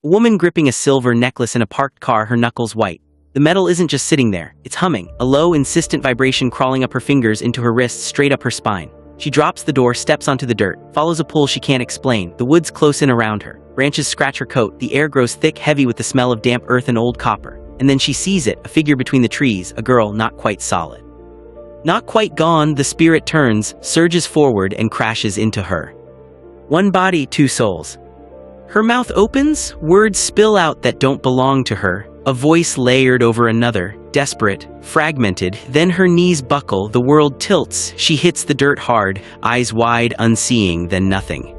A woman gripping a silver necklace in a parked car, her knuckles white. The metal isn't just sitting there, it's humming, a low, insistent vibration crawling up her fingers into her wrists, straight up her spine. She drops the door, steps onto the dirt, follows a pull she can't explain. The woods close in around her. Branches scratch her coat, the air grows thick, heavy with the smell of damp earth and old copper. And then she sees it, a figure between the trees, a girl not quite solid. Not quite gone, the spirit turns, surges forward, and crashes into her. One body, two souls. Her mouth opens, words spill out that don't belong to her, a voice layered over another, desperate, fragmented. Then her knees buckle, the world tilts, she hits the dirt hard, eyes wide, unseeing, then nothing.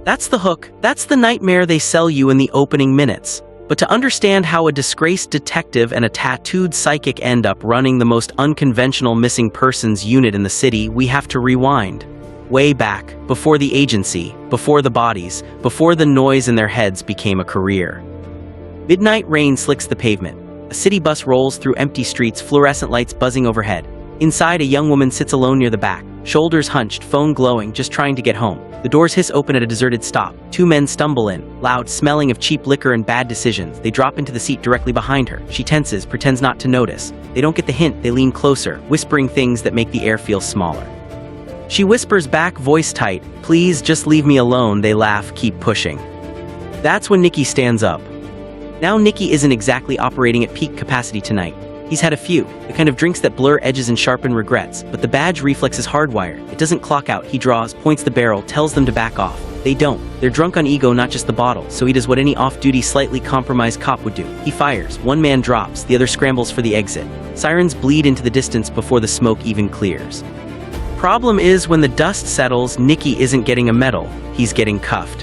That's the hook, that's the nightmare they sell you in the opening minutes. But to understand how a disgraced detective and a tattooed psychic end up running the most unconventional missing persons unit in the city, we have to rewind. Way back, before the agency, before the bodies, before the noise in their heads became a career. Midnight rain slicks the pavement. A city bus rolls through empty streets, fluorescent lights buzzing overhead. Inside, a young woman sits alone near the back, shoulders hunched, phone glowing, just trying to get home. The doors hiss open at a deserted stop. Two men stumble in, loud, smelling of cheap liquor and bad decisions. They drop into the seat directly behind her. She tenses, pretends not to notice. They don't get the hint, they lean closer, whispering things that make the air feel smaller. She whispers back, voice tight, "Please, just leave me alone." They laugh, keep pushing. That's when Nicky stands up. Now Nicky isn't exactly operating at peak capacity tonight. He's had a few, the kind of drinks that blur edges and sharpen regrets, but the badge reflex is hardwired. It doesn't clock out. He draws, points the barrel, tells them to back off. They don't. They're drunk on ego, not just the bottle, so he does what any off-duty, slightly compromised cop would do. He fires. One man drops, the other scrambles for the exit. Sirens bleed into the distance before the smoke even clears. Problem is, when the dust settles, Nicky isn't getting a medal, he's getting cuffed.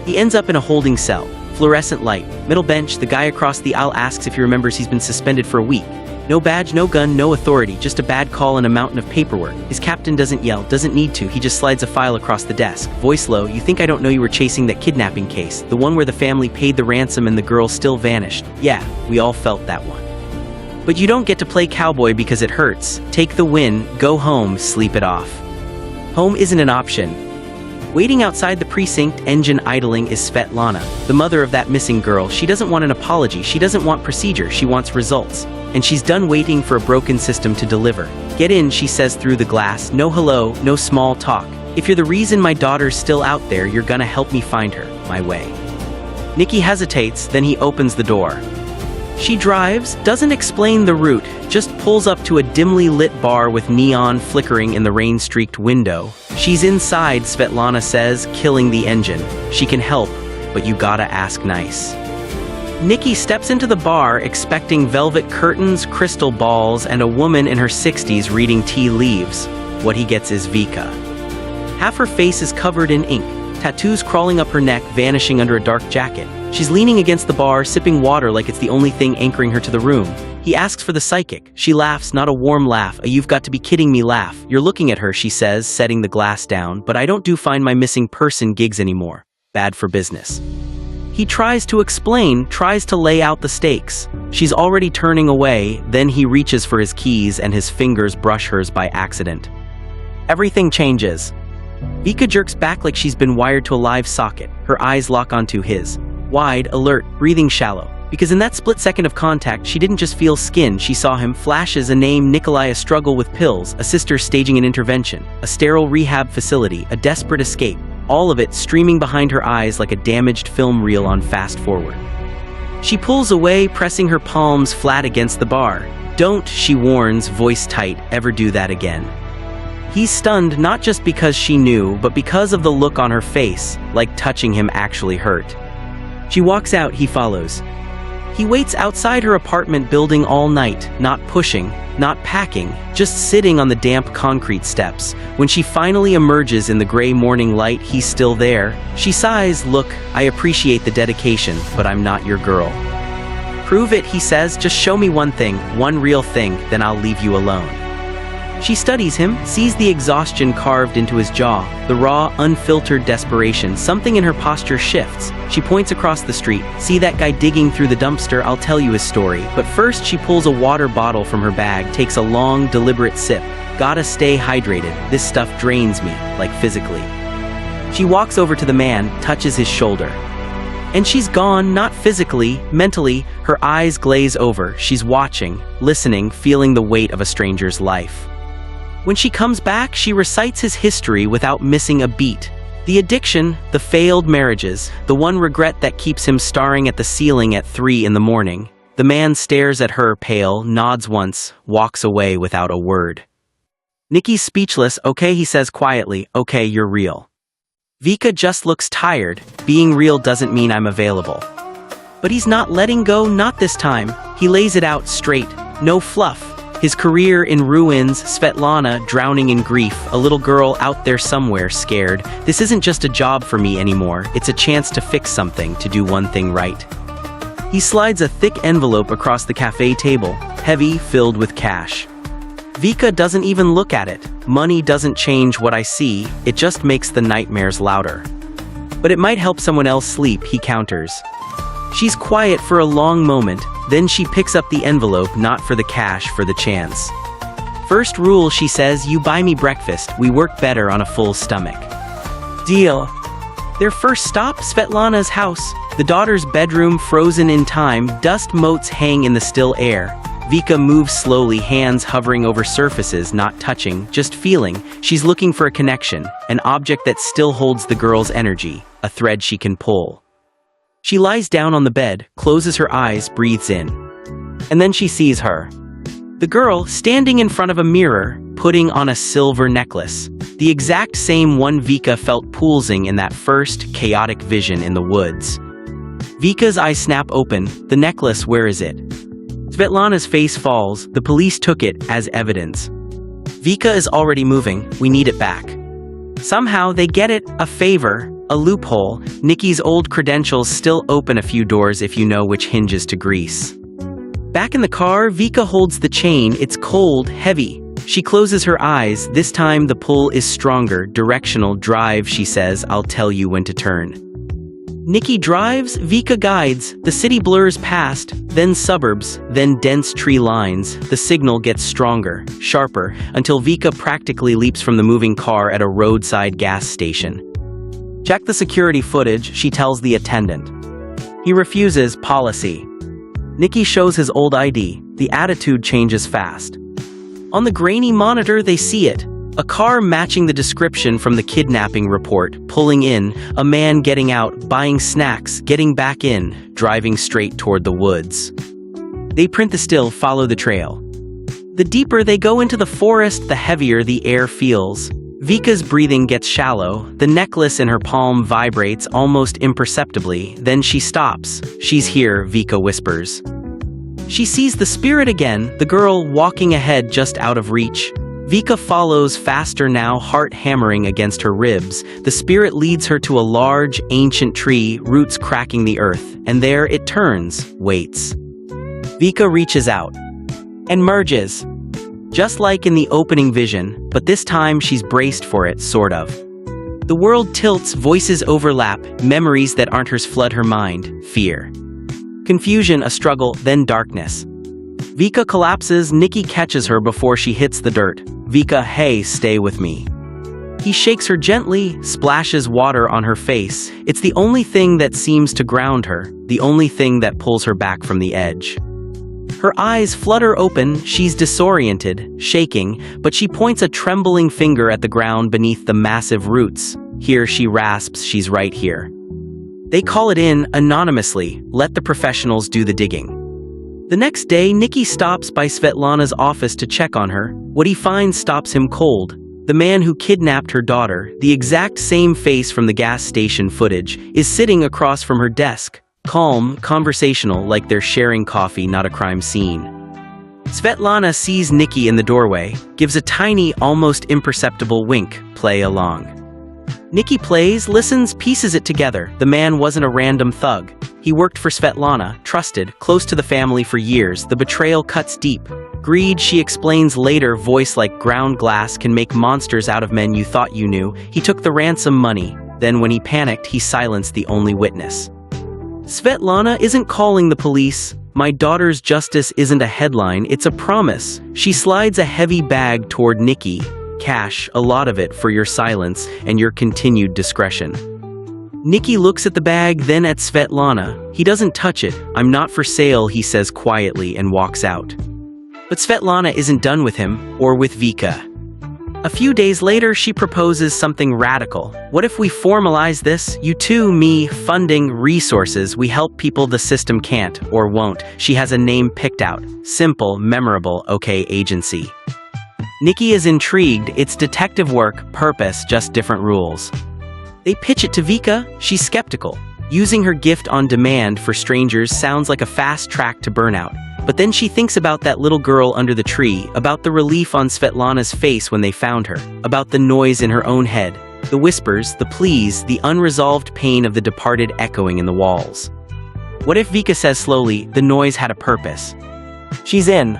He ends up in a holding cell. Fluorescent light. Middle bench, the guy across the aisle asks if he remembers he's been suspended for a week. No badge, no gun, no authority, just a bad call and a mountain of paperwork. His captain doesn't yell, doesn't need to, he just slides a file across the desk. Voice low, "You think I don't know you were chasing that kidnapping case, the one where the family paid the ransom and the girl still vanished? Yeah, we all felt that one. But you don't get to play cowboy because it hurts. Take the win, go home, sleep it off." Home isn't an option. Waiting outside the precinct, engine idling, is Svetlana, the mother of that missing girl. She doesn't want an apology, she doesn't want procedure, she wants results. And she's done waiting for a broken system to deliver. "Get in," she says through the glass. "No hello, no small talk. If you're the reason my daughter's still out there, you're gonna help me find her, my way." Nicky hesitates, then he opens the door. She drives, doesn't explain the route, just pulls up to a dimly lit bar with neon flickering in the rain-streaked window. She's inside, Svetlana says, killing the engine. She can help, but you gotta ask nice. Nicky steps into the bar expecting velvet curtains, crystal balls, and a woman in her 60s reading tea leaves. What he gets is Vika. Half her face is covered in ink, tattoos crawling up her neck, vanishing under a dark jacket. She's leaning against the bar, sipping water like it's the only thing anchoring her to the room. He asks for the psychic. She laughs, not a warm laugh, a "you've got to be kidding me" laugh. "You're looking at her," she says, setting the glass down, "but I don't do find my missing person gigs anymore. Bad for business." He tries to explain, tries to lay out the stakes. She's already turning away, then he reaches for his keys and his fingers brush hers by accident. Everything changes. Vika jerks back like she's been wired to a live socket. Her eyes lock onto his. Wide, alert, breathing shallow. Because in that split second of contact, she didn't just feel skin, she saw him. Flashes, a name, Nikolai, a struggle with pills, a sister staging an intervention, a sterile rehab facility, a desperate escape. All of it streaming behind her eyes like a damaged film reel on fast forward. She pulls away, pressing her palms flat against the bar. "Don't," she warns, voice tight, "ever do that again." He's stunned, not just because she knew, but because of the look on her face, like touching him actually hurt. She walks out, he follows. He waits outside her apartment building all night, not pushing, not packing, just sitting on the damp concrete steps. When she finally emerges in the gray morning light, he's still there. She sighs, "Look, I appreciate the dedication, but I'm not your girl." "Prove it," he says, "just show me one thing, one real thing, then I'll leave you alone." She studies him, sees the exhaustion carved into his jaw, the raw, unfiltered desperation. Something in her posture shifts. She points across the street. "See that guy digging through the dumpster? I'll tell you his story." But first she pulls a water bottle from her bag, takes a long, deliberate sip. "Gotta stay hydrated. This stuff drains me, like physically." She walks over to the man, touches his shoulder. And she's gone, not physically, mentally. Her eyes glaze over. She's watching, listening, feeling the weight of a stranger's life. When she comes back, she recites his history without missing a beat. The addiction, the failed marriages, the one regret that keeps him staring at the ceiling at 3 in the morning. The man stares at her, pale, nods once, walks away without a word. Nikki's speechless. "Okay," he says quietly. "Okay, you're real." Vika just looks tired. Being real doesn't mean I'm available. But he's not letting go, not this time. He lays it out straight, no fluff. His career in ruins, Svetlana drowning in grief, a little girl out there somewhere scared. This isn't just a job for me anymore, it's a chance to fix something, to do one thing right. He slides a thick envelope across the cafe table, heavy, filled with cash. Vika doesn't even look at it. Money doesn't change what I see, it just makes the nightmares louder. But it might help someone else sleep, he counters. She's quiet for a long moment, then she picks up the envelope, not for the cash, for the chance. "First rule," she says, "you buy me breakfast, we work better on a full stomach." "Deal." Their first stop, Svetlana's house. The daughter's bedroom frozen in time, dust motes hang in the still air. Vika moves slowly, hands hovering over surfaces, not touching, just feeling. She's looking for a connection, an object that still holds the girl's energy, a thread she can pull. She lies down on the bed, closes her eyes, breathes in. And then she sees her. The girl, standing in front of a mirror, putting on a silver necklace. The exact same one Vika felt pulsing in that first, chaotic vision in the woods. Vika's eyes snap open. The necklace, where is it? Svetlana's face falls. The police took it as evidence. Vika is already moving. We need it back. Somehow they get it, a favor, a loophole. Nikki's old credentials still open a few doors if you know which hinges to grease. Back in the car, Vika holds the chain. It's cold, heavy. She closes her eyes. This time the pull is stronger. Directional drive, she says. I'll tell you when to turn. Nikki drives, Vika guides. The city blurs past, then suburbs, then dense tree lines. The signal gets stronger, sharper, until Vika practically leaps from the moving car at a roadside gas station. Check the security footage, she tells the attendant. He refuses. Policy. Nikki shows his old ID. The attitude changes fast. On the grainy monitor, they see it. A car matching the description from the kidnapping report, pulling in, a man getting out, buying snacks, getting back in, driving straight toward the woods. They print the still, follow the trail. The deeper they go into the forest, the heavier the air feels. Vika's breathing gets shallow. The necklace in her palm vibrates almost imperceptibly. Then she stops. She's here, Vika whispers. She sees the spirit again, the girl walking ahead just out of reach. Vika follows faster now, heart hammering against her ribs. The spirit leads her to a large, ancient tree, roots cracking the earth, and there it turns, waits. Vika reaches out and merges. Just like in the opening vision, but this time she's braced for it, sort of. The world tilts, voices overlap, memories that aren't hers flood her mind, fear. Confusion, a struggle, then darkness. Vika collapses. Nikki catches her before she hits the dirt. Vika, hey, stay with me. He shakes her gently, splashes water on her face. It's the only thing that seems to ground her, the only thing that pulls her back from the edge. Her eyes flutter open, she's disoriented, shaking, but she points a trembling finger at the ground beneath the massive roots. Here, she rasps, she's right here. They call it in, anonymously, let the professionals do the digging. The next day, Nikki stops by Svetlana's office to check on her. What he finds stops him cold. The man who kidnapped her daughter, the exact same face from the gas station footage, is sitting across from her desk. Calm, conversational, like they're sharing coffee, not a crime scene. Svetlana sees Nikki in the doorway, gives a tiny, almost imperceptible wink. Play along. Nikki plays, listens, pieces it together. The man wasn't a random thug. He worked for Svetlana, trusted, close to the family for years. The betrayal cuts deep. Greed, she explains later, voice like ground glass can make monsters out of men you thought you knew. He took the ransom money. Then when he panicked, he silenced the only witness. Svetlana isn't calling the police. My daughter's justice isn't a headline, it's a promise. She slides a heavy bag toward Nikki. Cash, a lot of it for your silence and your continued discretion. Nikki looks at the bag, then at Svetlana. He doesn't touch it. "I'm not for sale," he says quietly and walks out. But Svetlana isn't done with him, or with Vika. A few days later, she proposes something radical. "What if we formalize this? You two, me, funding, resources, we help people the system can't, or won't." She has a name picked out. Simple, memorable, OK Agency. Nikki is intrigued. It's detective work, purpose, just different rules. They pitch it to Vika. She's skeptical. Using her gift on demand for strangers sounds like a fast track to burnout. But then she thinks about that little girl under the tree, about the relief on Svetlana's face when they found her, about the noise in her own head, the whispers, the pleas, the unresolved pain of the departed echoing in the walls. What if, Vika says slowly, the noise had a purpose? She's in.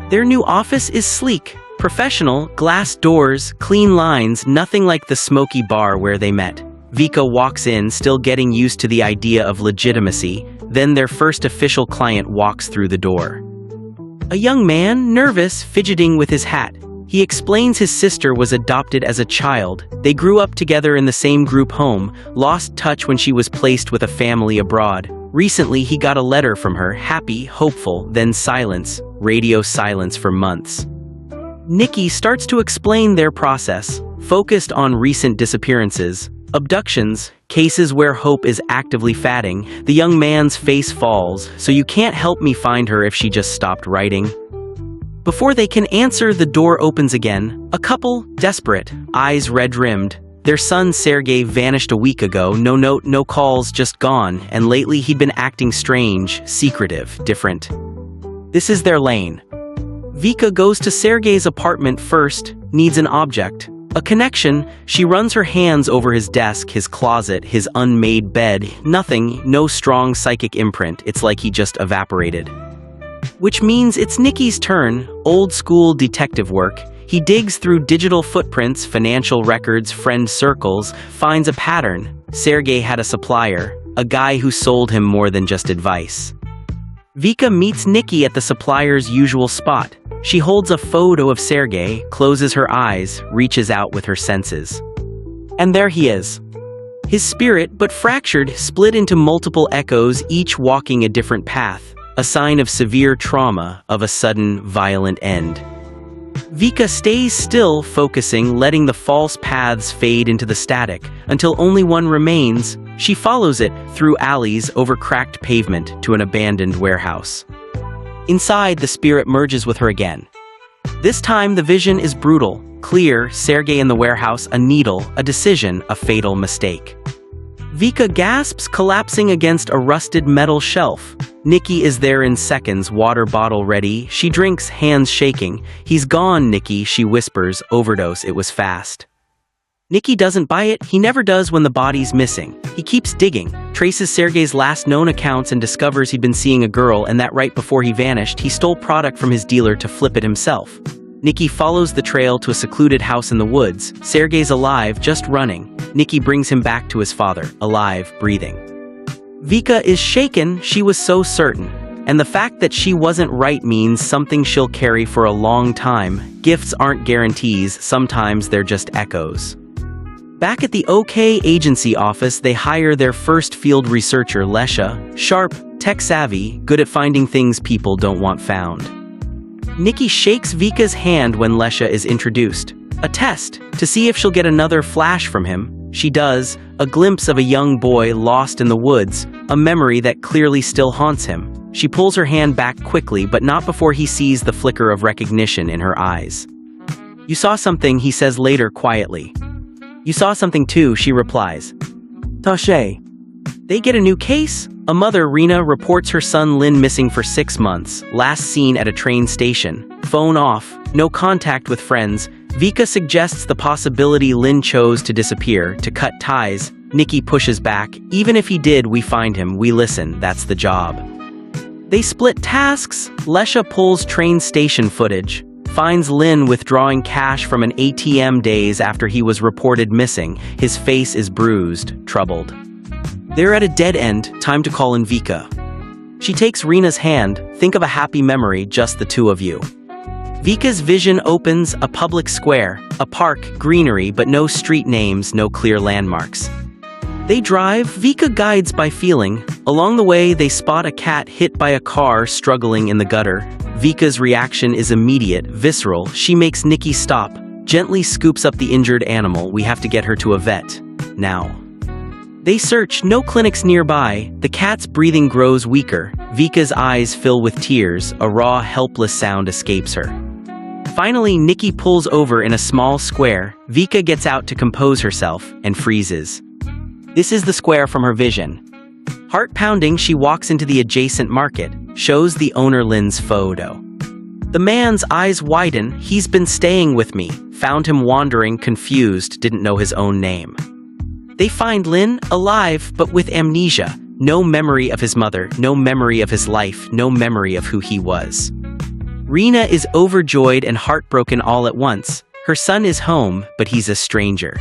Their new office is sleek, professional, glass doors, clean lines, nothing like the smoky bar where they met. Vika walks in, still getting used to the idea of legitimacy. Then their first official client walks through the door. A young man, nervous, fidgeting with his hat. He explains his sister was adopted as a child. They grew up together in the same group home, lost touch when she was placed with a family abroad. Recently, he got a letter from her, happy, hopeful, then silence, radio silence for months. Nikki starts to explain their process, focused on recent disappearances, abductions, cases where hope is actively fading. The young man's face falls. "So you can't help me find her if she just stopped writing?" Before they can answer, the door opens again. A couple, desperate, eyes red-rimmed. Their son Sergei vanished a week ago, no note, no calls, just gone, and lately he'd been acting strange, secretive, different. This is their lane. Vika goes to Sergei's apartment first, needs an object. A connection. She runs her hands over his desk, his closet, his unmade bed. Nothing, no strong psychic imprint. It's like he just evaporated. Which means it's Nikki's turn. Old school detective work. He digs through digital footprints, financial records, friend circles, finds a pattern. Sergei had a supplier, a guy who sold him more than just advice. Vika meets Nikki at the supplier's usual spot. She holds a photo of Sergei, closes her eyes, reaches out with her senses. And there he is. His spirit, but fractured, split into multiple echoes, each walking a different path, a sign of severe trauma, of a sudden, violent end. Vika stays still, focusing, letting the false paths fade into the static, until only one remains. She follows it, through alleys, over cracked pavement, to an abandoned warehouse. Inside, the spirit merges with her again. This time, the vision is brutal, clear. Sergei in the warehouse, a needle, a decision, a fatal mistake. Vika gasps, collapsing against a rusted metal shelf. Nikki is there in seconds, water bottle ready. She drinks, hands shaking. "He's gone, Nikki," she whispers. "Overdose, it was fast." Nikki doesn't buy it. He never does when the body's missing. He keeps digging, traces Sergei's last known accounts and discovers he'd been seeing a girl, and that right before he vanished, he stole product from his dealer to flip it himself. Nikki follows the trail to a secluded house in the woods. Sergei's alive, just running. Nikki brings him back to his father, alive, breathing. Vika is shaken. She was so certain. And the fact that she wasn't right means something she'll carry for a long time. Gifts aren't guarantees, sometimes they're just echoes. Back at the OK Agency office, they hire their first field researcher, Lesha, sharp, tech-savvy, good at finding things people don't want found. Nikki shakes Vika's hand when Lesha is introduced. A test, to see if she'll get another flash from him. She does, a glimpse of a young boy lost in the woods, a memory that clearly still haunts him. She pulls her hand back quickly, but not before he sees the flicker of recognition in her eyes. "You saw something," he says later quietly. "You saw something too," she replies. "Tache." They get a new case. A mother, Rena, reports her son Lin missing for 6 months, last seen at a train station. Phone off, no contact with friends. Vika suggests the possibility Lin chose to disappear, to cut ties. Nikki pushes back. "Even if he did, we find him, we listen, that's the job." They split tasks. Lesha pulls train station footage, finds Lin withdrawing cash from an ATM days after he was reported missing. His face is bruised, troubled. They're at a dead end, time to call in Vika. She takes Rena's hand. "Think of a happy memory, just the two of you." Vika's vision opens, a public square, a park, greenery, but no street names, no clear landmarks. They drive, Vika guides by feeling. Along the way, they spot a cat hit by a car struggling in the gutter. Vika's reaction is immediate, visceral. She makes Nikki stop, gently scoops up the injured animal. We have to get her to a vet. Now. They search, no clinics nearby. The cat's breathing grows weaker. Vika's eyes fill with tears. A raw, helpless sound escapes her. Finally, Nikki pulls over in a small square. Vika gets out to compose herself and freezes. This is the square from her vision. Heart pounding, she walks into the adjacent market, shows the owner Lynn's photo. The man's eyes widen. He's been staying with me. Found him wandering, confused, didn't know his own name. They find Lynn, alive, but with amnesia. No memory of his mother, no memory of his life, no memory of who he was. Rena is overjoyed and heartbroken all at once. Her son is home, but he's a stranger.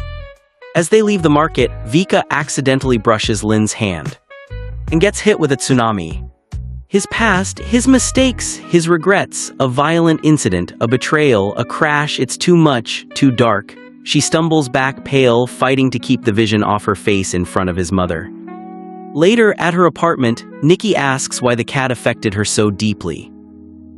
As they leave the market, Vika accidentally brushes Lynn's hand and gets hit with a tsunami. His past, his mistakes, his regrets, a violent incident, a betrayal, a crash. It's too much, too dark. She stumbles back, pale, fighting to keep the vision off her face in front of his mother. Later, at her apartment, Nikki asks why the cat affected her so deeply.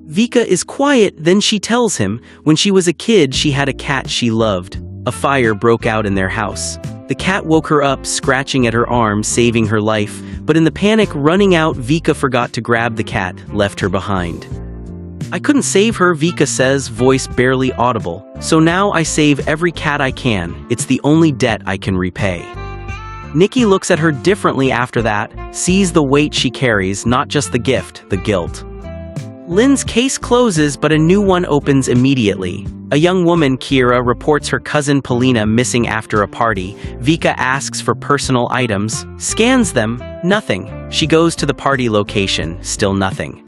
Vika is quiet, then she tells him, when she was a kid, she had a cat she loved. A fire broke out in their house. The cat woke her up, scratching at her arm, saving her life, but in the panic running out, Vika forgot to grab the cat, left her behind. I couldn't save her, Vika says, voice barely audible. So now I save every cat I can. It's the only debt I can repay. Nikki looks at her differently after that, sees the weight she carries, not just the gift, the guilt. Lynn's case closes, but a new one opens immediately. A young woman, Kira, reports her cousin Polina missing after a party. Vika asks for personal items, scans them, nothing. She goes to the party location, still nothing.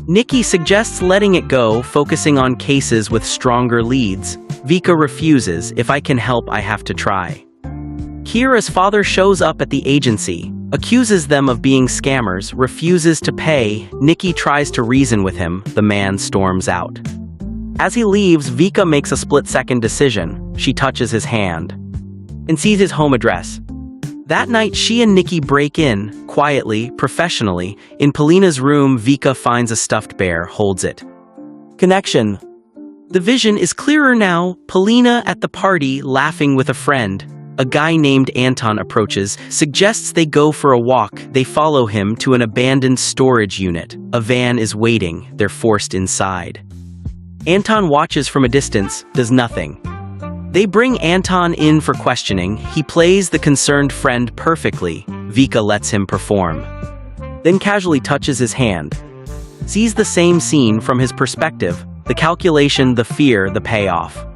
Nikki suggests letting it go, focusing on cases with stronger leads. Vika refuses. If I can help, I have to try. Kira's father shows up at the agency, accuses them of being scammers, refuses to pay. Nikki tries to reason with him. The man storms out. As he leaves, Vika makes a split-second decision. She touches his hand and sees his home address. That night, she and Nikki break in, quietly, professionally. In Polina's room, Vika finds a stuffed bear, holds it. Connection. The vision is clearer now. Polina at the party, laughing with a friend. A guy named Anton approaches, suggests they go for a walk. They follow him to an abandoned storage unit. A van is waiting. They're forced inside. Anton watches from a distance, does nothing. They bring Anton in for questioning. He plays the concerned friend perfectly. Vika lets him perform. Then casually touches his hand. Sees the same scene from his perspective. The calculation, the fear, the payoff.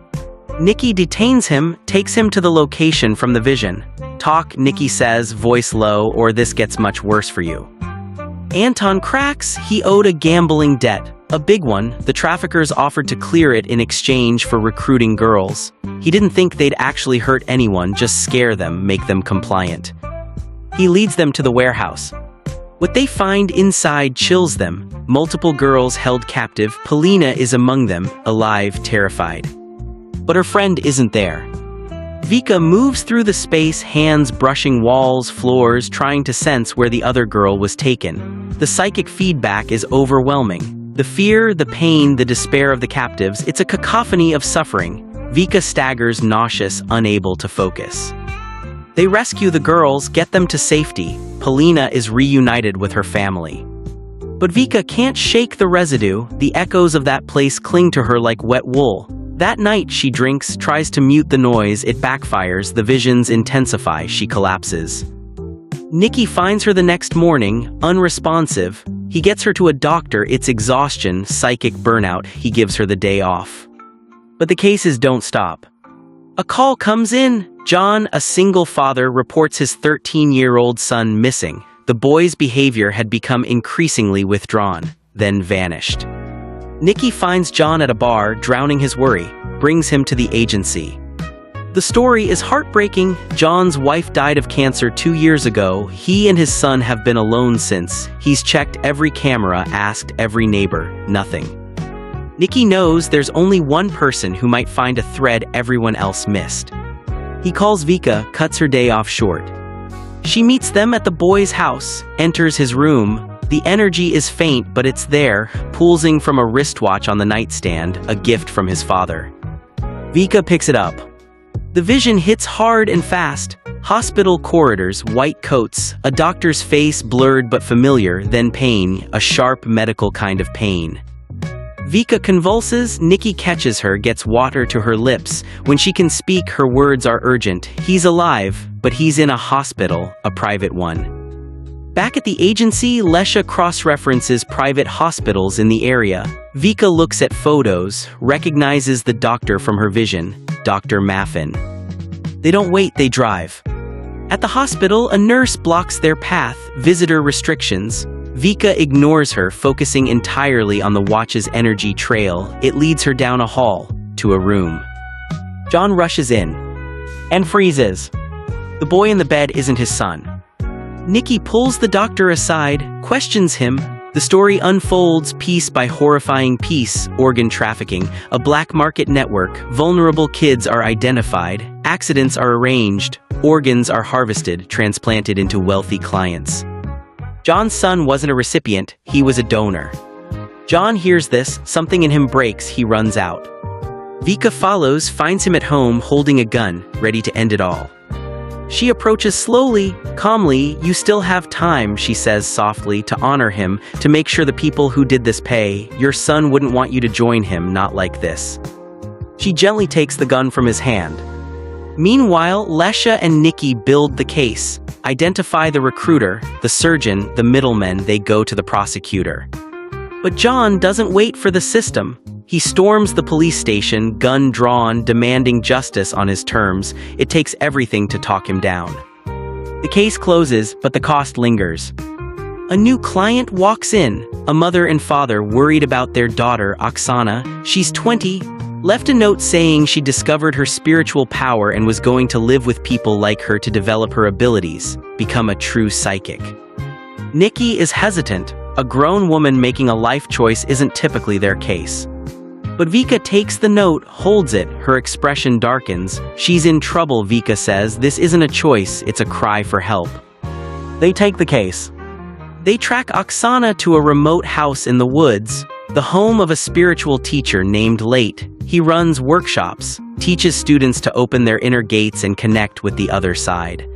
Nikki detains him, takes him to the location from the vision. Talk, Nikki says, voice low, or this gets much worse for you. Anton cracks. He owed a gambling debt. A big one. The traffickers offered to clear it in exchange for recruiting girls. He didn't think they'd actually hurt anyone, just scare them, make them compliant. He leads them to the warehouse. What they find inside chills them. Multiple girls held captive. Polina is among them, alive, terrified. But her friend isn't there. Vika moves through the space, hands brushing walls, floors, trying to sense where the other girl was taken. The psychic feedback is overwhelming. The fear, the pain, the despair of the captives, it's a cacophony of suffering. Vika staggers, nauseous, unable to focus. They rescue the girls, get them to safety. Polina is reunited with her family. But Vika can't shake the residue. The echoes of that place cling to her like wet wool. That night, she drinks, tries to mute the noise. It backfires. The visions intensify. She collapses. Nikki finds her the next morning, unresponsive. He gets her to a doctor. It's exhaustion, psychic burnout. He gives her the day off. But the cases don't stop. A call comes in. John, a single father, reports his 13-year-old son missing. The boy's behavior had become increasingly withdrawn, then vanished. Nikki finds John at a bar, drowning his worry, brings him to the agency. The story is heartbreaking. John's wife died of cancer 2 years ago. He and his son have been alone since. He's checked every camera, asked every neighbor, nothing. Nikki knows there's only one person who might find a thread everyone else missed. He calls Vika, cuts her day off short. She meets them at the boy's house, enters his room. The energy is faint, but it's there, pulsing from a wristwatch on the nightstand, a gift from his father. Vika picks it up. The vision hits hard and fast. Hospital corridors, white coats, a doctor's face blurred but familiar, then pain, a sharp medical kind of pain. Vika convulses, Nikki catches her, gets water to her lips. When she can speak, her words are urgent. He's alive, but he's in a hospital, a private one. Back at the agency, Lesha cross-references private hospitals in the area. Vika looks at photos, recognizes the doctor from her vision, Dr. Maffin. They don't wait, they drive. At the hospital, a nurse blocks their path, visitor restrictions. Vika ignores her, focusing entirely on the watch's energy trail. It leads her down a hall, to a room. John rushes in and freezes. The boy in the bed isn't his son. Nikki pulls the doctor aside, questions him. The story unfolds piece by horrifying piece. Organ trafficking, a black market network. Vulnerable kids are identified. Accidents are arranged. Organs are harvested, transplanted into wealthy clients. John's son wasn't a recipient, he was a donor. John hears this, something in him breaks, he runs out. Vika follows, finds him at home holding a gun, ready to end it all. She approaches slowly, calmly. You still have time, she says softly, to honor him, to make sure the people who did this pay. Your son wouldn't want you to join him, not like this. She gently takes the gun from his hand. Meanwhile, Lesha and Nikki build the case, identify the recruiter, the surgeon, the middlemen. They go to the prosecutor. But John doesn't wait for the system. He storms the police station, gun drawn, demanding justice on his terms. It takes everything to talk him down. The case closes, but the cost lingers. A new client walks in, a mother and father worried about their daughter, Oksana. She's 20, left a note saying she discovered her spiritual power and was going to live with people like her to develop her abilities, become a true psychic. Nikki is hesitant. A grown woman making a life choice isn't typically their case. But Vika takes the note, holds it, her expression darkens. She's in trouble, Vika says. This isn't a choice, it's a cry for help. They take the case. They track Oksana to a remote house in the woods, the home of a spiritual teacher named Late. He runs workshops, teaches students to open their inner gates and connect with the other side.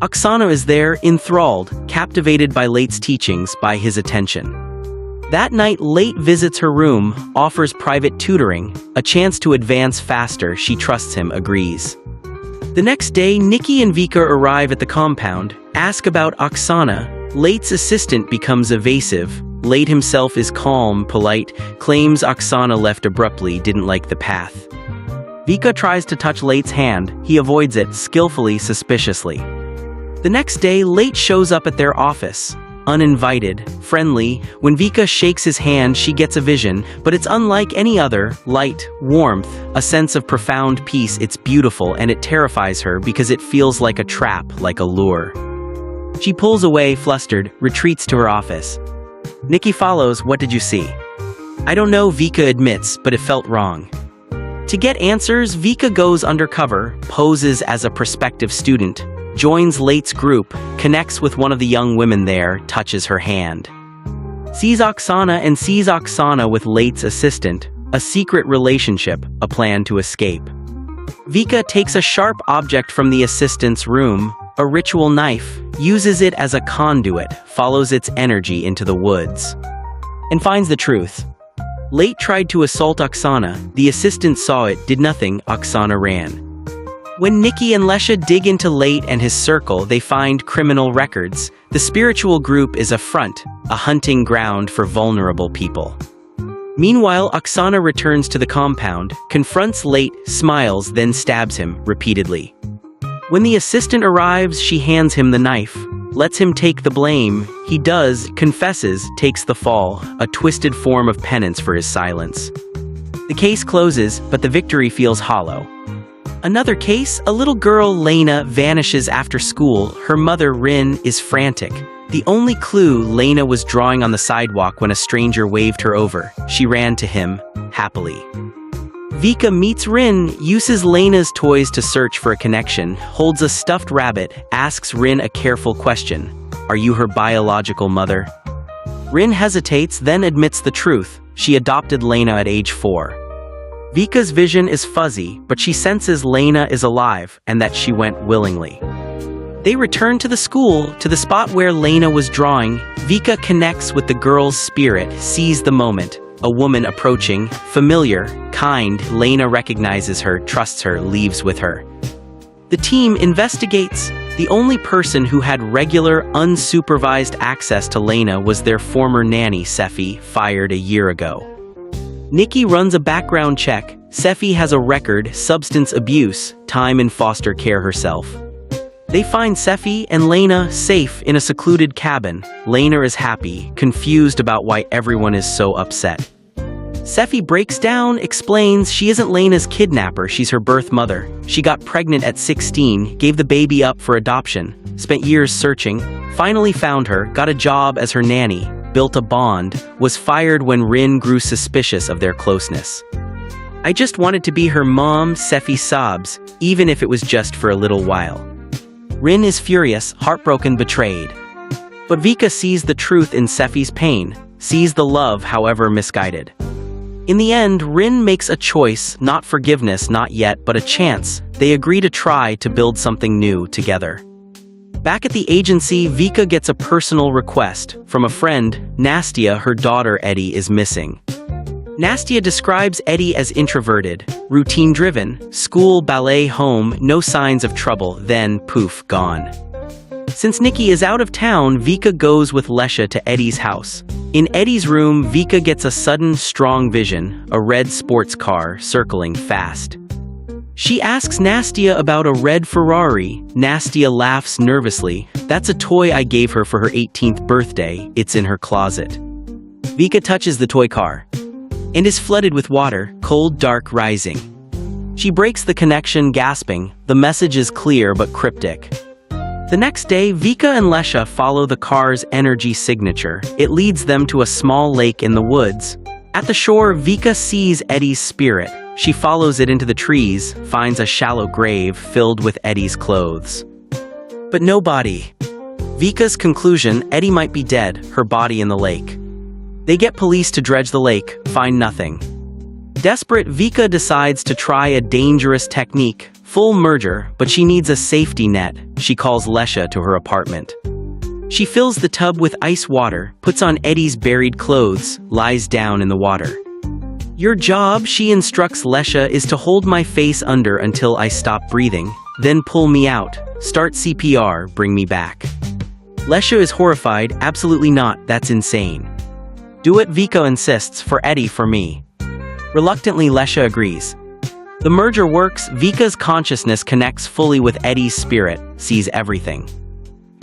Oksana is there, enthralled, captivated by Late's teachings, by his attention. That night, Late visits her room, offers private tutoring, a chance to advance faster. She trusts him, agrees. The next day, Nikki and Vika arrive at the compound, ask about Oksana. Late's assistant becomes evasive. Late himself is calm, polite, claims Oksana left abruptly, didn't like the path. Vika tries to touch Late's hand. He avoids it, skillfully, suspiciously. The next day, Late shows up at their office. Uninvited, friendly. When Vika shakes his hand, she gets a vision, but it's unlike any other. Light, warmth, a sense of profound peace. It's beautiful, and it terrifies her because it feels like a trap, like a lure. She pulls away, flustered, retreats to her office. Nikki follows. What did you see? I don't know, Vika admits, but it felt wrong. To get answers, Vika goes undercover, poses as a prospective student, joins Late's group, connects with one of the young women there, touches her hand. Sees Oksana with Late's assistant, a secret relationship, a plan to escape. Vika takes a sharp object from the assistant's room, a ritual knife, uses it as a conduit, follows its energy into the woods, and finds the truth. Late tried to assault Oksana. The assistant saw it, did nothing. Oksana ran. When Nikki and Lesha dig into Late and his circle, they find criminal records. The spiritual group is a front, a hunting ground for vulnerable people. Meanwhile, Oksana returns to the compound, confronts Late, smiles, then stabs him, repeatedly. When the assistant arrives, she hands him the knife, lets him take the blame. He does, confesses, takes the fall, a twisted form of penance for his silence. The case closes, but the victory feels hollow. Another case, a little girl, Lena, vanishes after school. Her mother, Rin, is frantic. The only clue, Lena was drawing on the sidewalk when a stranger waved her over. She ran to him, happily. Vika meets Rin, uses Lena's toys to search for a connection, holds a stuffed rabbit, asks Rin a careful question. Are you her biological mother? Rin hesitates, then admits the truth. She adopted Lena at age 4. Vika's vision is fuzzy, but she senses Lena is alive and that she went willingly. They return to the school, to the spot where Lena was drawing. Vika connects with the girl's spirit, sees the moment. A woman approaching, familiar, kind. Lena recognizes her, trusts her, leaves with her. The team investigates. The only person who had regular, unsupervised access to Lena was their former nanny, Sefi, fired a year ago. Nikki runs a background check. Sefi has a record, substance abuse, time in foster care herself. They find Sefi and Lena safe in a secluded cabin. Lena is happy, confused about why everyone is so upset. Sefi breaks down, explains she isn't Lena's kidnapper, she's her birth mother. She got pregnant at 16, gave the baby up for adoption, spent years searching, finally found her, got a job as her nanny, built a bond, was fired when Rin grew suspicious of their closeness. I just wanted to be her mom, Sefi sobs, even if it was just for a little while. Rin is furious, heartbroken, betrayed. But Vika sees the truth in Sefi's pain, sees the love, however misguided. In the end, Rin makes a choice, not forgiveness, not yet, but a chance. They agree to try to build something new together. Back at the agency, Vika gets a personal request from a friend. Nastia, her daughter Eddie, is missing. Nastia describes Eddie as introverted, routine-driven, school, ballet, home, no signs of trouble, then, poof, gone. Since Nikki is out of town, Vika goes with Lesha to Eddie's house. In Eddie's room, Vika gets a sudden, strong vision, a red sports car circling fast. She asks Nastia about a red Ferrari. Nastia laughs nervously. That's a toy I gave her for her 18th birthday. It's in her closet. Vika touches the toy car and is flooded with water, cold, dark, rising. She breaks the connection, gasping. The message is clear but cryptic. The next day, Vika and Lesha follow the car's energy signature. It leads them to a small lake in the woods. At the shore, Vika sees Eddie's spirit. She follows it into the trees, finds a shallow grave filled with Eddie's clothes. But no body. Vika's conclusion, Eddie might be dead, her body in the lake. They get police to dredge the lake, find nothing. Desperate, Vika decides to try a dangerous technique, full merger, but she needs a safety net. She calls Lesha to her apartment. She fills the tub with ice water, puts on Eddie's buried clothes, lies down in the water. Your job, she instructs Lesha, is to hold my face under until I stop breathing, then pull me out, start CPR, bring me back. Lesha is horrified. Absolutely not, that's insane. Do it, Vika insists, for Eddie, for me. Reluctantly, Lesha agrees. The merger works. Vika's consciousness connects fully with Eddie's spirit, sees everything.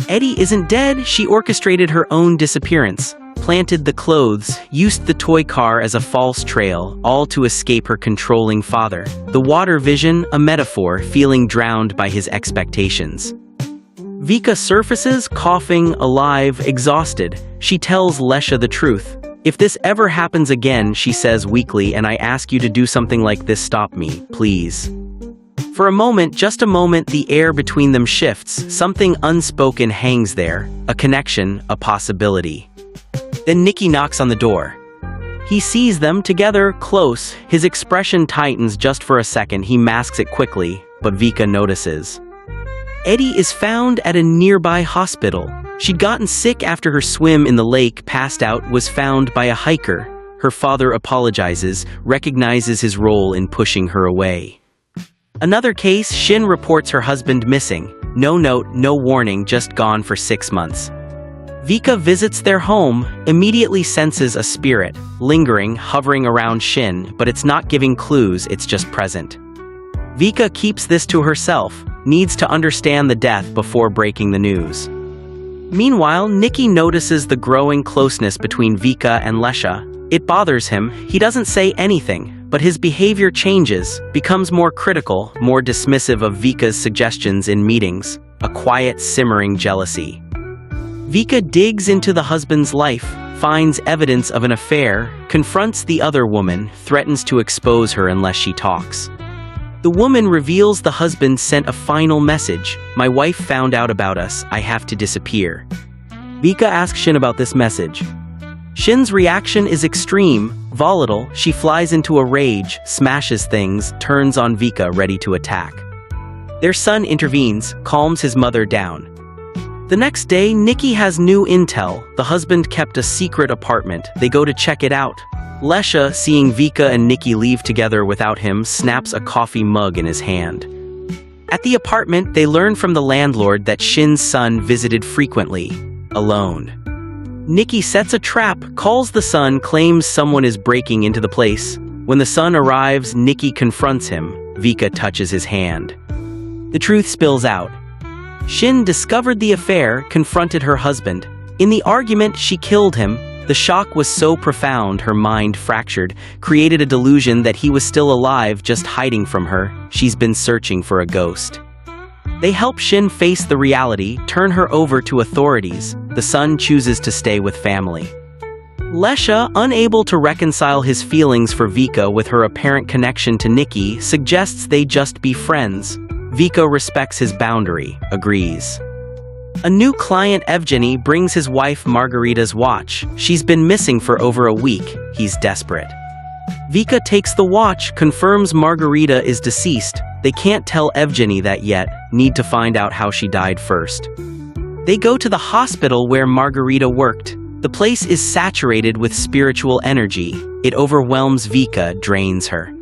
Eddie isn't dead. She orchestrated her own disappearance, planted the clothes, used the toy car as a false trail, all to escape her controlling father. The water vision, a metaphor, feeling drowned by his expectations. Vika surfaces, coughing, alive, exhausted. She tells Lesha the truth. If this ever happens again, she says weakly, and I ask you to do something like this, stop me, please. For a moment, just a moment, the air between them shifts. Something unspoken hangs there, a connection, a possibility. Then Nikki knocks on the door. He sees them together, close. His expression tightens just for a second. He masks it quickly, but Vika notices. Eddie is found at a nearby hospital. She'd gotten sick after her swim in the lake, passed out, was found by a hiker. Her father apologizes, recognizes his role in pushing her away. Another case, Shin reports her husband missing. No note, no warning, just gone for 6 months. Vika visits their home, immediately senses a spirit, lingering, hovering around Shin, but it's not giving clues, it's just present. Vika keeps this to herself, needs to understand the death before breaking the news. Meanwhile, Nikki notices the growing closeness between Vika and Lesha. It bothers him. He doesn't say anything, but his behavior changes, becomes more critical, more dismissive of Vika's suggestions in meetings, a quiet, simmering jealousy. Vika digs into the husband's life, finds evidence of an affair, confronts the other woman, threatens to expose her unless she talks. The woman reveals the husband sent a final message: "My wife found out about us, I have to disappear." Vika asks Shin about this message. Shin's reaction is extreme, volatile. She flies into a rage, smashes things, turns on Vika, ready to attack. Their son intervenes, calms his mother down. The next day, Nikki has new intel. The husband kept a secret apartment. They go to check it out. Lesha, seeing Vika and Nikki leave together without him, snaps a coffee mug in his hand. At the apartment, they learn from the landlord that Shin's son visited frequently, alone. Nikki sets a trap, calls the son, claims someone is breaking into the place. When the son arrives, Nikki confronts him. Vika touches his hand. The truth spills out. Shin discovered the affair, confronted her husband. In the argument, she killed him. The shock was so profound, her mind fractured, created a delusion that he was still alive, just hiding from her. She's been searching for a ghost. They help Shin face the reality, turn her over to authorities. The son chooses to stay with family. Lesha, unable to reconcile his feelings for Vika with her apparent connection to Nikki, suggests they just be friends. Vika respects his boundary, agrees. A new client, Evgeny, brings his wife Margarita's watch. She's been missing for over a week. He's desperate. Vika takes the watch, confirms Margarita is deceased. They can't tell Evgeny that yet, need to find out how she died first. They go to the hospital where Margarita worked. The place is saturated with spiritual energy. It overwhelms Vika, drains her.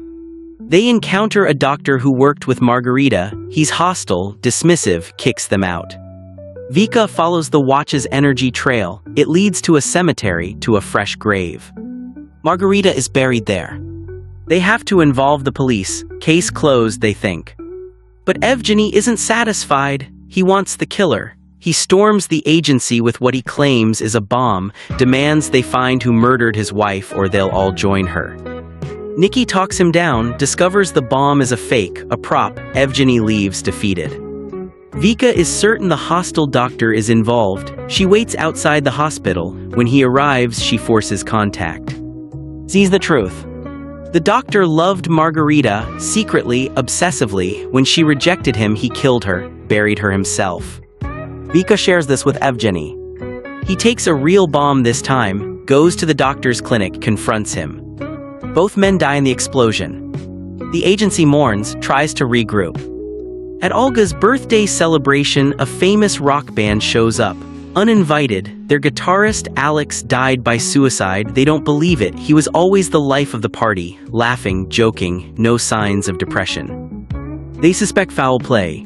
They encounter a doctor who worked with Margarita. He's hostile, dismissive, kicks them out. Vika follows the watch's energy trail. It leads to a cemetery, to a fresh grave. Margarita is buried there. They have to involve the police. Case closed, they think. But Evgeny isn't satisfied. He wants the killer. He storms the agency with what he claims is a bomb, demands they find who murdered his wife or they'll all join her. Nikki talks him down, discovers the bomb is a fake, a prop. Evgeny leaves defeated. Vika is certain the hostile doctor is involved. She waits outside the hospital. When he arrives, she forces contact. Sees the truth. The doctor loved Margarita, secretly, obsessively. When she rejected him, he killed her, buried her himself. Vika shares this with Evgeny. He takes a real bomb this time, goes to the doctor's clinic, confronts him. Both men die in the explosion. The agency mourns, tries to regroup. At Olga's birthday celebration, a famous rock band shows up. Uninvited, their guitarist Alex died by suicide. They don't believe it. He was always the life of the party, laughing, joking, no signs of depression. They suspect foul play.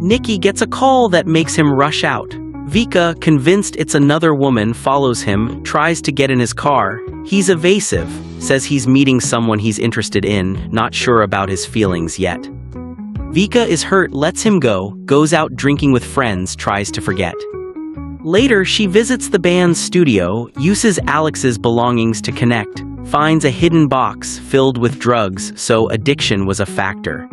Nikki gets a call that makes him rush out. Vika, convinced it's another woman, follows him, tries to get in his car. He's evasive, says he's meeting someone he's interested in, not sure about his feelings yet. Vika is hurt, lets him go, goes out drinking with friends, tries to forget. Later, she visits the band's studio, uses Alex's belongings to connect, finds a hidden box filled with drugs, so addiction was a factor.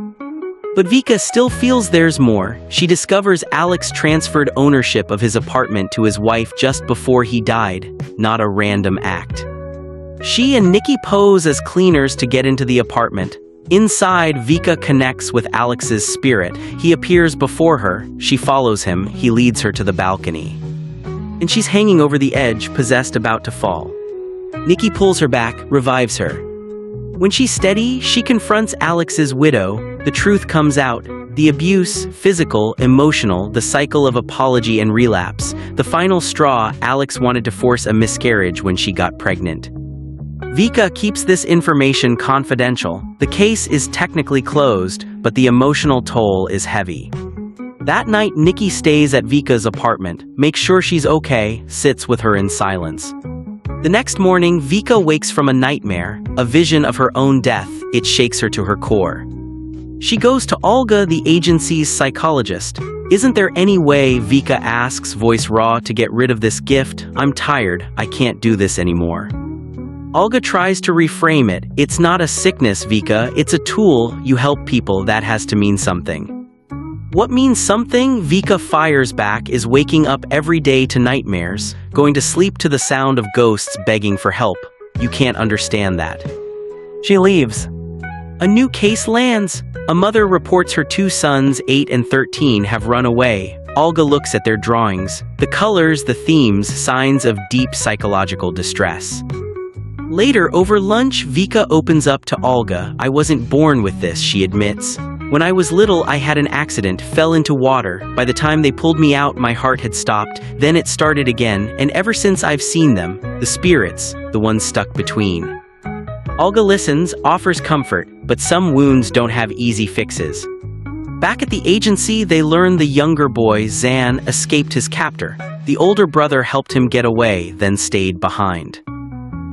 But Vika still feels there's more. She discovers Alex transferred ownership of his apartment to his wife just before he died, not a random act. She and Nikki pose as cleaners to get into the apartment. Inside, Vika connects with Alex's spirit. He appears before her. She follows him. He leads her to the balcony. And she's hanging over the edge, possessed, about to fall. Nikki pulls her back, revives her. When she's steady, she confronts Alex's widow. The truth comes out. The abuse, physical, emotional, the cycle of apology and relapse. The final straw, Alex wanted to force a miscarriage when she got pregnant. Vika keeps this information confidential. The case is technically closed, but the emotional toll is heavy. That night, Nikki stays at Vika's apartment, makes sure she's okay, sits with her in silence. The next morning, Vika wakes from a nightmare, a vision of her own death. It shakes her to her core. She goes to Olga, the agency's psychologist. "Isn't there any way," Vika asks, voice raw, "to get rid of this gift? I'm tired. I can't do this anymore." Olga tries to reframe it. "It's not a sickness, Vika. It's a tool. You help people. That has to mean something." What means something, Vika fires back, is waking up every day to nightmares, going to sleep to the sound of ghosts begging for help. You can't understand that. She leaves. A new case lands. A mother reports her 2 sons, 8 and 13, have run away. Olga looks at their drawings. The colors, the themes, signs of deep psychological distress. Later, over lunch, Vika opens up to Olga. I wasn't born with this, she admits. When I was little, I had an accident, fell into water. By the time they pulled me out, my heart had stopped. Then it started again, and ever since I've seen them, the spirits, the ones stuck between. Olga listens, offers comfort, but some wounds don't have easy fixes. Back at the agency, they learn the younger boy, Zan, escaped his captor. The older brother helped him get away, then stayed behind.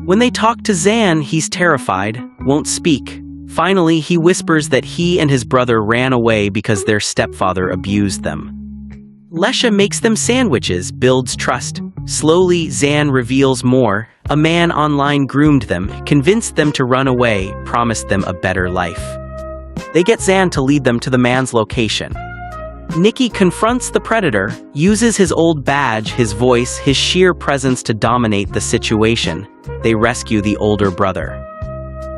When they talk to Zan, he's terrified, won't speak. Finally, he whispers that he and his brother ran away because their stepfather abused them. Lesha makes them sandwiches, builds trust. Slowly, Zan reveals more. A man online groomed them, convinced them to run away, promised them a better life. They get Zan to lead them to the man's location. Nikki confronts the predator, uses his old badge, his voice, his sheer presence to dominate the situation. They rescue the older brother.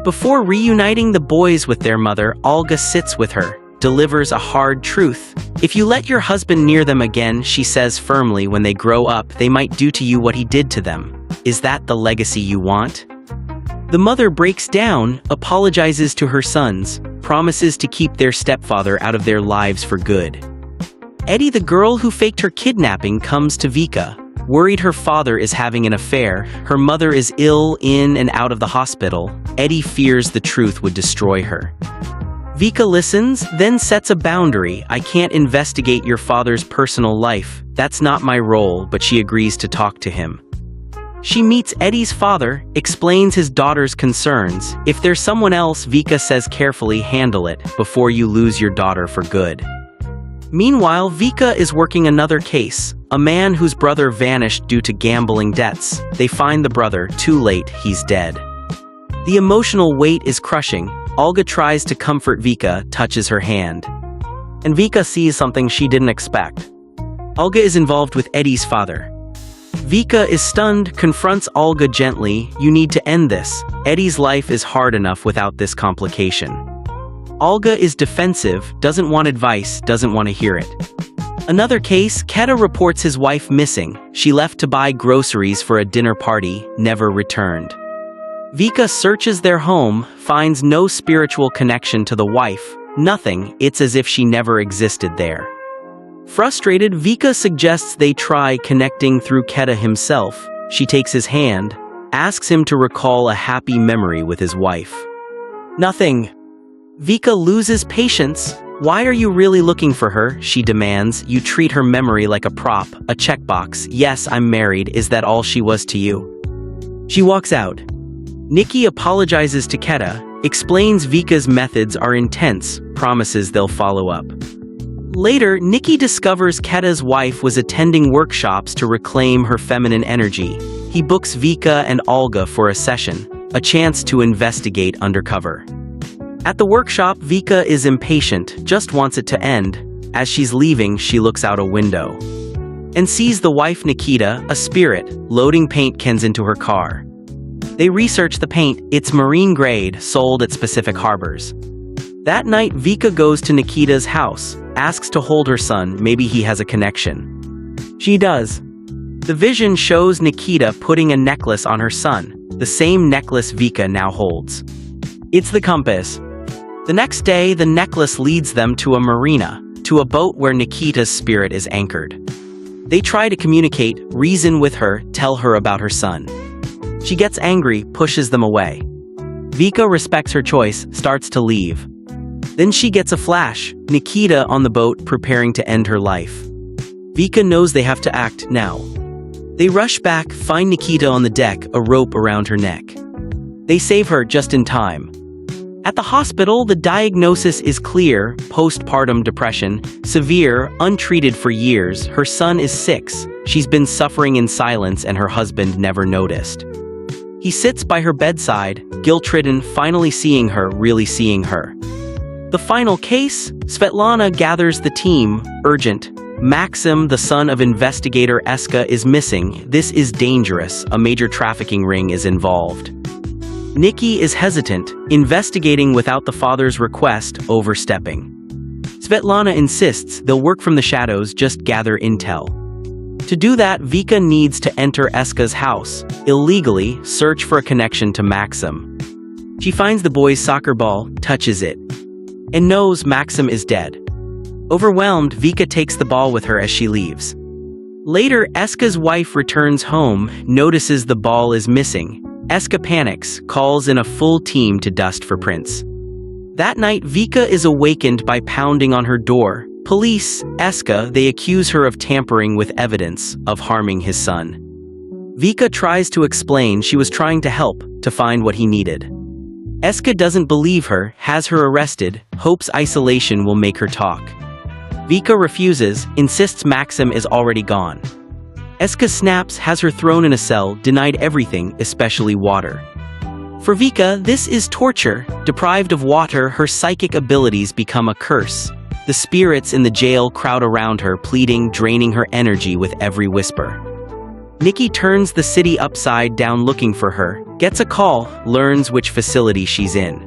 Before reuniting the boys with their mother, Olga sits with her, delivers a hard truth. If you let your husband near them again, she says firmly, when they grow up, they might do to you what he did to them. Is that the legacy you want? The mother breaks down, apologizes to her sons, promises to keep their stepfather out of their lives for good. Eddie, the girl who faked her kidnapping, comes to Vika. Worried her father is having an affair, her mother is ill, in and out of the hospital. Eddie fears the truth would destroy her. Vika listens, then sets a boundary. I can't investigate your father's personal life. That's not my role, but she agrees to talk to him. She meets Eddie's father, explains his daughter's concerns. If there's someone else, Vika says carefully, handle it before you lose your daughter for good. Meanwhile, Vika is working another case, a man whose brother vanished due to gambling debts. They find the brother, too late, he's dead. The emotional weight is crushing. Olga tries to comfort Vika, touches her hand. And Vika sees something she didn't expect. Olga is involved with Eddie's father. Vika is stunned, confronts Olga gently. You need to end this. Eddie's life is hard enough without this complication. Olga is defensive, doesn't want advice, doesn't want to hear it. Another case, Keta reports his wife missing. She left to buy groceries for a dinner party, never returned. Vika searches their home, finds no spiritual connection to the wife. Nothing, it's as if she never existed there. Frustrated, Vika suggests they try connecting through Keta himself. She takes his hand, asks him to recall a happy memory with his wife. Nothing. Vika loses patience. Why are you really looking for her? She demands. You treat her memory like a prop, a checkbox. Yes, I'm married. Is that all she was to you? She walks out. Nikki apologizes to Keta, explains Vika's methods are intense, promises they'll follow up. Later, Nikki discovers Keta's wife was attending workshops to reclaim her feminine energy. He books Vika and Olga for a session, a chance to investigate undercover. At the workshop, Vika is impatient, just wants it to end. As she's leaving, she looks out a window and sees the wife Nikita, a spirit, loading paint cans into her car. They research the paint. It's marine grade, sold at specific harbors. That night, Vika goes to Nikita's house, asks to hold her son, maybe he has a connection. She does. The vision shows Nikita putting a necklace on her son, the same necklace Vika now holds. It's the compass. The next day, the necklace leads them to a marina, to a boat where Nikita's spirit is anchored. They try to communicate, reason with her, tell her about her son. She gets angry, pushes them away. Vika respects her choice, starts to leave. Then she gets a flash, Nikita on the boat preparing to end her life. Vika knows they have to act now. They rush back, find Nikita on the deck, a rope around her neck. They save her just in time. At the hospital, the diagnosis is clear, postpartum depression, severe, untreated for years. Her son is 6. She's been suffering in silence and her husband never noticed. He sits by her bedside, guilt-ridden, finally seeing her, really seeing her. The final case? Svetlana gathers the team. Urgent. Maxim, the son of investigator O.K.O, is missing. This is dangerous. A major trafficking ring is involved. Nikki is hesitant, investigating without the father's request, overstepping. Svetlana insists they'll work from the shadows, just gather intel. To do that, Vika needs to enter O.K.O's house, illegally search for a connection to Maxim. She finds the boy's soccer ball, touches it, and knows Maxim is dead. Overwhelmed, Vika takes the ball with her as she leaves. Later, O.K.O's wife returns home, notices the ball is missing. O.K.O panics, calls in a full team to dust for prints. That night, Vika is awakened by pounding on her door. Police, O.K.O, they accuse her of tampering with evidence, of harming his son. Vika tries to explain she was trying to help, to find what he needed. O.K.O doesn't believe her, has her arrested, hopes isolation will make her talk. Vika refuses, insists Maxim is already gone. O.K.O snaps, has her thrown in a cell, denied everything, especially water. For Vika, this is torture. Deprived of water, her psychic abilities become a curse. The spirits in the jail crowd around her, pleading, draining her energy with every whisper. Nikki turns the city upside down looking for her, gets a call, learns which facility she's in.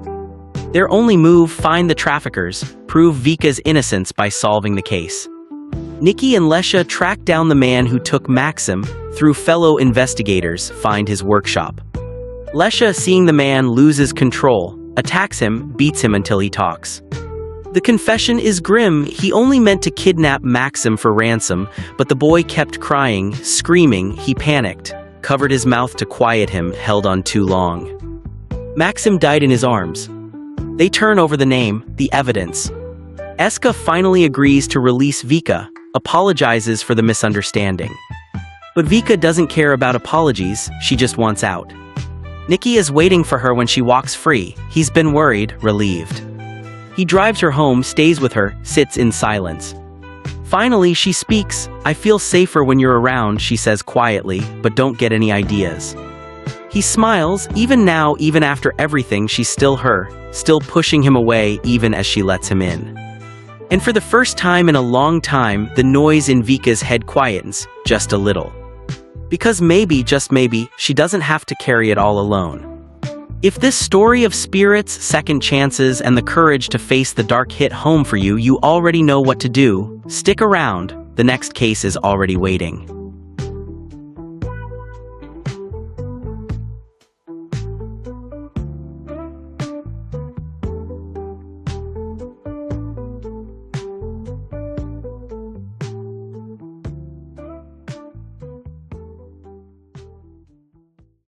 Their only move, find the traffickers, prove Vika's innocence by solving the case. Nikki and Lesha track down the man who took Maxim, through fellow investigators, find his workshop. Lesha, seeing the man, loses control, attacks him, beats him until he talks. The confession is grim. He only meant to kidnap Maxim for ransom, but the boy kept crying, screaming. He panicked, covered his mouth to quiet him, held on too long. Maxim died in his arms. They turn over the name, the evidence. O.K.O finally agrees to release Vika, apologizes for the misunderstanding. But Vika doesn't care about apologies, she just wants out. Nikki is waiting for her when she walks free. He's been worried, relieved. He drives her home, stays with her, sits in silence. Finally, she speaks. I feel safer when you're around, she says quietly, but don't get any ideas. He smiles. Even now, even after everything, she's still her, still pushing him away even as she lets him in. And for the first time in a long time, the noise in Vika's head quietens, just a little. Because maybe, just maybe, she doesn't have to carry it all alone. If this story of spirits, second chances, and the courage to face the dark hit home for you, you already know what to do. Stick around, the next case is already waiting.